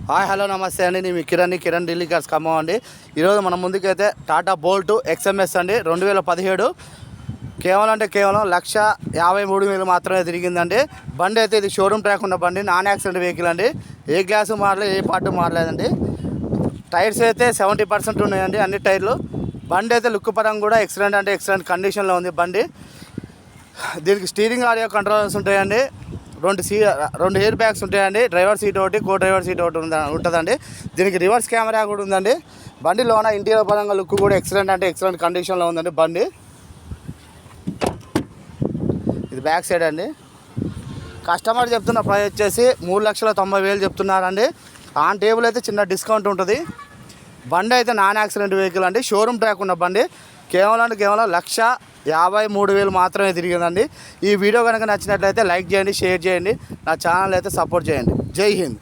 Hi hello నమస్తే అండి. నేను మీ కిరణ్ ఢిల్లీ కార్స్ ఖమ్మం అండి. ఈరోజు మన ముందుకైతే టాటా బోల్ట్ XMS అండి 2017 కేవలం 1,53,000 మాత్రమే తిరిగిందండి. బండి అయితే ఇది షోరూమ్ ట్రాక్ ఉన్న బండి, నాన్ యాక్సిడెంట్ వెహికల్ అండి. ఏ గ్లాసు మారలేదు, ఏ పార్ట్ మారలేదండి. టైర్స్ అయితే 70% ఉన్నాయండి, అన్ని టైర్లు. బండి అయితే లుక్ పరంగా కూడా ఎక్సలెంట్ కండిషన్లో ఉంది బండి. దీనికి స్టీరింగ్ ఆడియో కంట్రోల్స్ ఉంటాయండి. రెండు ఎయిర్ బ్యాగ్స్ ఉంటాయండి. డ్రైవర్ సీట్ ఒకటి, కో డ్రైవర్ సీట్ ఒకటి ఉంటుందండి. దీనికి రివర్స్ కెమెరా కూడా ఉందండి. బండి లోన ఇంటీరియర్ పరంగా లుక్ కూడా ఎక్సలెంట్ కండిషన్లో ఉందండి బండి. ఇది బ్యాక్ సైడ్ అండి. కస్టమర్ చెప్తున్న ప్రైస్ వచ్చేసి 3,90,000 చెప్తున్నారండి. ఆన్ టేబుల్ అయితే చిన్న డిస్కౌంట్ ఉంటుంది. బండి అయితే నాన్ యాక్సిడెంట్ వెహికల్ అండి, షోరూమ్ ట్రాక్ ఉన్న బండి. కేవలం 1,53,000 మాత్రమే తిరిగిందండి. ఈ వీడియో కనుక నచ్చినట్లయితే లైక్ చేయండి, షేర్ చేయండి, నా ఛానల్ అయితే సపోర్ట్ చేయండి. జై హింద్.